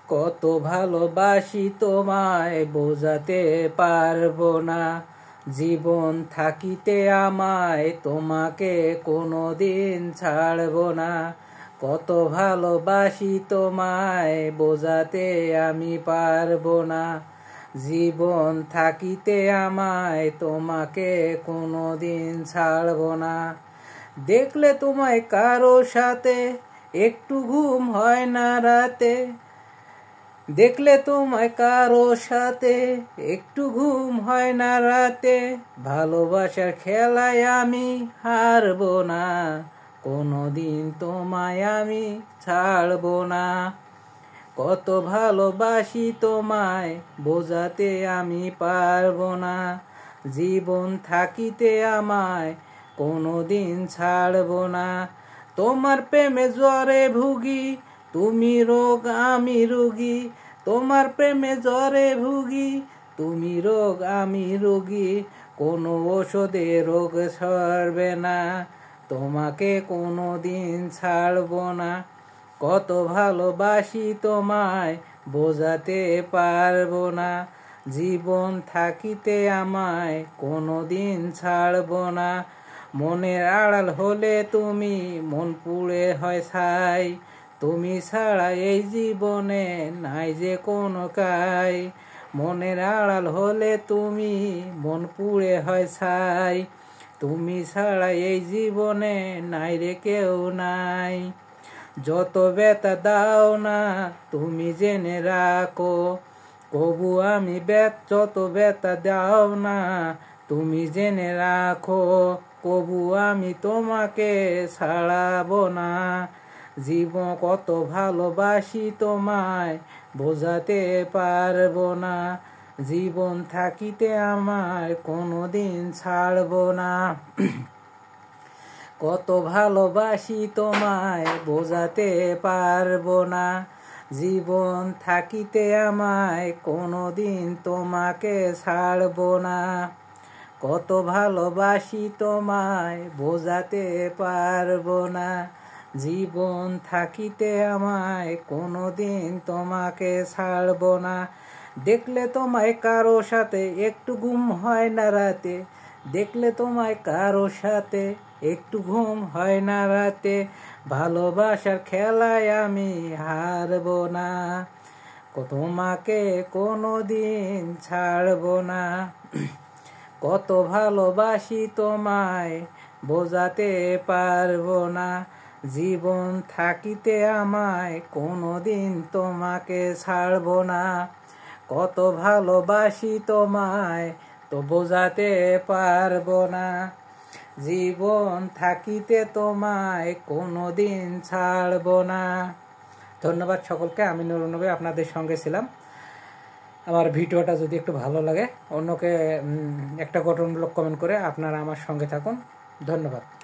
কত ভালোবাসি তোমায় বোঝাতে পারবো না। জীবন থাকিতে আমায় তোমাকে কোনোদিন ছাড়বো না। কত ভালোবাসি তোমায় বোঝাতে আমি পারবো না। জীবন থাকিতে আমায় তোমাকে কোনোদিন ছাড়বো না। দেখলে তোমায় কারো সাথে একটু ঘুম হয় না রাতে। দেখলে তোমায় কারো সাথে একটু ঘুম হয় না রাতে। ভালোবাসার খেলায় আমি হারবো না। কোনোদিন তোমায় আমি ছাড়বো না। কত ভালোবাসি তোমায় বোঝাতে আমি পারবো না। জীবন থাকিতে আমায় কোনোদিন ছাড়বো না। তোমার প্রেমে জ্বরে ভুগি, তুমি রোগ আমি রোগী। তোমার প্রেমে জ্বরে ভুগি, তুমি রোগ আমি রোগী। কোনো ওষুধে রোগ সারবে না, তোমাকে কোনোদিন ছাড়বো না। কত ভালোবাসি তোমায় বোঝাতে পারবো না। জীবন থাকিতে আমায় কোনোদিন ছাড়বো না। মনের আড়াল হলে তুমি মন পুড়ে হয় ছাই। তুমি ছাড়া এই জীবনে নাই যে কোনো কাই। মনের আড়াল হলে তুমি মন পুড়ে হয় ছাই। তুমি ছাড়া এই জীবনে নাই রে কেউ নাই। যত ব্যথা দাও না তুমি জেনে রাখো, কবু আমি যত ব্যথা দাও না তুমি জেনে রাখো, কবু আমি তোমাকে ছাড়াবো না। জীবন কত ভালোবাসি তোমায় বোঝাতে পারবো না। জীবন থাকিতে আমায় কোনোদিন ছাড়বো না। কত ভালোবাসি তোমায় বোঝাতে পারবো না। জীবন থাকিতে আমায় কোনোদিন তোমাকে ছাড়বো না। কত ভালোবাসি তোমায় বোঝাতে পারবো না। জীবন থাকিতে আমায় কোনোদিন তোমাকে ছাড়বো না। দেখলে তোমায় কারো সাথে একটু ঘুম হয় না রাতে। দেখলে তোমায় কারো সাথে একটু ঘুম হয় না রাতে। ভালোবাসার খেলায় আমি হারবো না, তোমাকে কোনোদিন ছাড়বো না। কত ভালোবাসি তোমায় বোঝাতে পারবো না। জীবন থাকিতে আমায় কোনোদিন তোমাকে ছাড়বো না। কত ভালোবাসি তোমায় তো বোঝাতে পারবো না। জীবন থাকিতে তোমায় কোনোদিন ছাড়বো না। ধন্যবাদ সকলকে। আমি নুরুন নবী আপনাদের সঙ্গে ছিলাম। আমার ভিডিওটা যদি একটু ভালো লাগে অন্যকে একটা গঠনমূলক কমেন্ট করে আপনারা আমার সঙ্গে থাকুন। ধন্যবাদ।